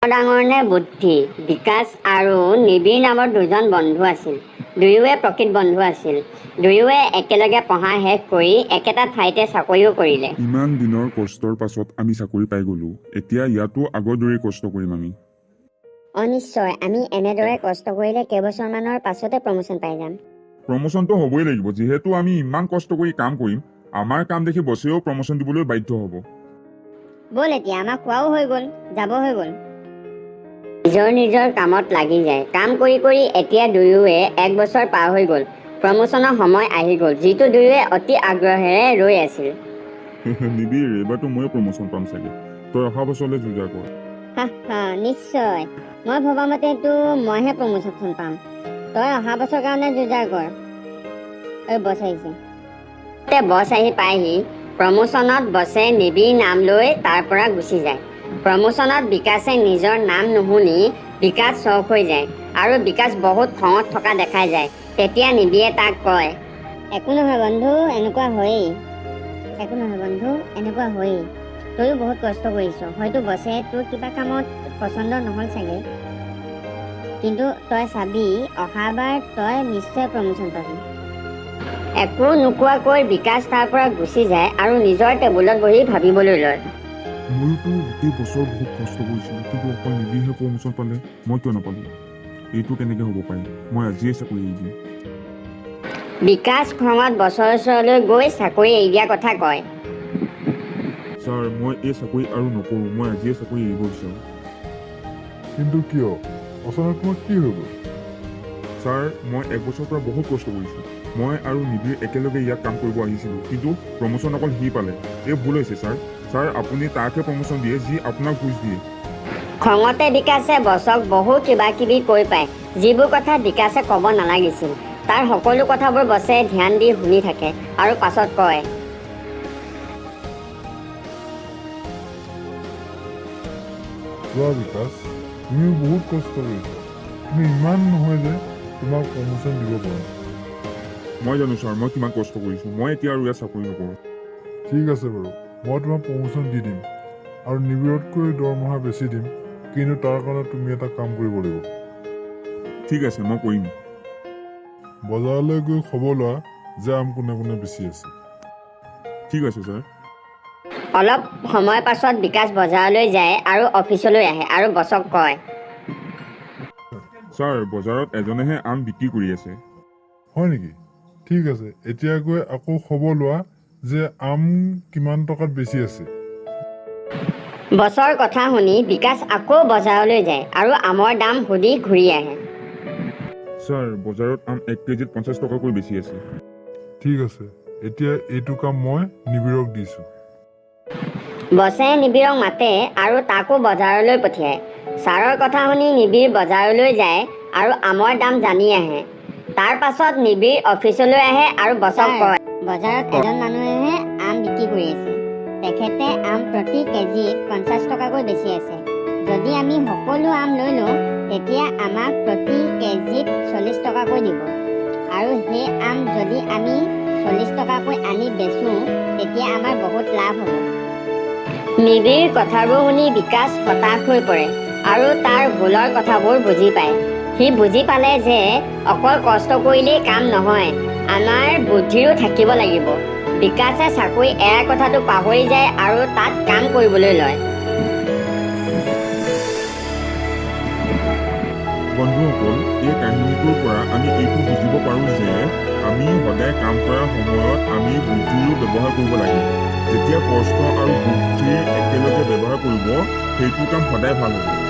ডাঙৰ নে বুদ্ধি? বিকাশ আৰু নিবিড় নামৰ দুজন বন্ধু আছিল। দুয়োৱে প্ৰকৃত বন্ধু আছিল। দুয়োৱে একেলগে পঢ়া শেষ কৰি একেটা ঠাইতে চাকৰিও কৰিলে। ইমান দিনৰ কষ্টৰ পাছত আমি চাকৰি পাই গ'লো। এতিয়া ইয়াতো আগৰ দৰেই কষ্ট কৰিম আমি। নিশ্চয় আমি এনেদৰে কষ্ট কৰিলে কেইবছৰমানৰ পাছতে প্ৰমোচন পাই যাম। প্ৰমোচনটো হ'বই লাগিব, যিহেতু আমি ইমান কষ্ট কৰি কাম কৰিম। আমাৰ কাম দেখি বছেও প্ৰমোচন দিবলৈ বাধ্য হ'ব। ব'ল এতিয়া আমাৰ খোৱাও হৈ গ'ল, যাব হৈ গ'ল। নিজৰ নিজৰ কামত লাগি যায়। কাম কৰি কৰি এতিয়া দুয়োৱে 1 বছৰ পাৰ হৈ গ'ল। প্ৰমোচনৰ সময় আহি গ'ল, যিটো দুয়োৱে অতি আগ্ৰহেৰে ৰৈ আছিল। নিবিড়, এইবাৰতো ময়ে প্ৰমোচন পাম চাগে। তই অহা বছৰলৈ যোজা কৰ। নিশ্চয়। মই ভবা মতেতো মইহে প্ৰমোচন পাম। তই অহা বছৰ কাৰণে যোজা কৰ। বছ আহিছে। বছ আহি পায়হি। প্ৰমোচনত বছে নিবিড় নাম লৈ তাৰ পৰা গুচি যায়। প্ৰমোচনত বিকাশে নিজৰ নাম নুশুনি বিকাশ চখ হৈ যায় আৰু বিকাশ বহুত খঙত থকা দেখাই যায়। তেতিয়া নিবিড়ে তাক কয়, একো নহয় বন্ধু, এনেকুৱা হয়েই। তইও বহুত কষ্ট কৰিছ। হয়তো বছে তোৰ কিবা কামত পচন্দ নহ'ল চাগে, কিন্তু তই চাবি অহাবাৰ তই নিশ্চয় প্ৰমোচন পাবি। একো নোকোৱাকৈ বিকাশ তাৰ পৰা গুচি যায় আৰু নিজৰ টেবুলত বহি ভাবিবলৈ লয়। ময়োতো গোটেই বছৰ বহুত কষ্ট কৰিছিলোঁ, কিন্তু অকল নিবিড়হে প্ৰমোচন পালে, মই কিয় নাপালোঁ? এইটো কেনেকৈ হ'ব পাৰে? মই আজিয়ে চাকৰি এৰি দিম। বিকাশ খঙত বছৰ ওচৰলৈ গৈ চাকৰি এৰি দিয়াৰ কথা কয়। ছাৰ, মই এই চাকৰি আৰু নকৰোঁ। মই আজিয়ে চাকৰি এৰিব বিচাৰোঁ। কিন্তু কিয়? অচানক তোমাৰ কি হৈ গ'ল? ছাৰ, মই 1 বছৰৰ পৰা বহুত কষ্ট কৰিছোঁ। মই আৰু নিবিড় একেলগে ইয়াত কাম কৰিব আহিছিলোঁ, কিন্তু প্ৰমোচন অকল সি পালে। এই ভুল হৈছে ছাৰ। ছাৰ, আপুনি তাকহে প্ৰমোচন দিয়ে যি আপোনাক ঘুচ দিয়ে। খঙতে বিকাশে বছক বহু কিবা কিবি কৈ পায়, যিবোৰ কথা বিকাশে ক'ব নালাগিছিল। তাৰ সকলো কথাবোৰ বছে ধ্যান দি শুনি থাকে আৰু পাছত কয়, চোৱা বিকাশ, তুমি বহুত কষ্ট কৰিছা, কিন্তু ইমান নহয় যে তোমাক প্ৰমোচন দিব পাৰা। মই জানো ছাৰ, মই কিমান কষ্ট কৰিছোঁ। মই এতিয়া আৰু ইয়াত চাকৰি নকৰোঁ। ঠিক আছে বাৰু, মই তোমাক প্ৰমোচন দি দিম আৰু নিবিড়তকৈ দৰমহা বেছি দিম, কিন্তু তাৰ কাৰণে তুমি এটা কাম কৰিব লাগিব। ঠিক আছে, মই কৰিম। বজাৰলৈ গৈ খবৰ লোৱা যে আম কোনে কোনে বেছি আছে। ঠিক আছে ছাৰ। অলপ সময় পাছত বিকাশ বজাৰলৈ যায় আৰু অফিচলৈ আহে আৰু বছক কয়, ছাৰ, বজাৰত এজনেহে আম বিক্ৰী কৰি আছে। হয় নেকি? ঠিক আছে, এতিয়া গৈ আকৌ খবৰ লোৱা যে আম কিমান টকাত বেছি আছে। বছৰ কথা শুনি বিকাশ আকৌ বজাৰলৈ যায় আৰু আমৰ দাম সুধি ঘূৰি আহে। ছাৰ, বজাৰত আম 1 কেজিত 50 টকাকৈ বেছি আছে। ঠিক আছে, এতিয়া এইটো কাম মই নিবিড়ক দিছোঁ। বছে নিবিড়ক মাতে আৰু তাকো বজাৰলৈ পঠিয়ায়। ছাৰৰ কথা শুনি নিবিড় বজাৰলৈ যায় আৰু আমৰ দাম জানি আহে। তাৰ পাছত নিবিড় অফিচলৈ আহে আৰু বছক কয়, বজাৰত এজন মানুহেহে আম বিক্ৰী কৰি আছে। তেখেতে আম প্ৰতি কেজিত 50 টকাকৈ বেছি আছে। যদি আমি সকলো আম লৈ লওঁ, তেতিয়া আমাক প্ৰতি কেজিত 40 টকাকৈ দিব। আৰু সেই আম যদি আমি 40 টকাকৈ আনি বেচোঁ, তেতিয়া আমাৰ বহুত লাভ হ'ব। নিবিড়ৰ কথাবোৰ শুনি বিকাশ হতাশ হৈ পৰে আৰু তাৰ ভুলৰ কথাবোৰ বুজি পায়। সি বুজি পালে যে অকল কষ্ট কৰিলেই কাম নহয়, আমাৰ বুদ্ধিৰো থাকিব লাগিব। বিকাশে চাকৰি এৰাৰ কথাটো পাহৰি যায় আৰু তাত কাম কৰিবলৈ লয়। বন্ধুসকল, এই কাহিনীটোৰ পৰা আমি এইটো বুজিব পাৰোঁ যে আমি সদায় কাম কৰাৰ সময়ত আমি বুদ্ধিৰো ব্যৱহাৰ কৰিব লাগে। যেতিয়া কষ্ট আৰু বুদ্ধি একেলগে ব্যৱহাৰ কৰিব, সেইটো কাম সদায় ভাল হ'ব।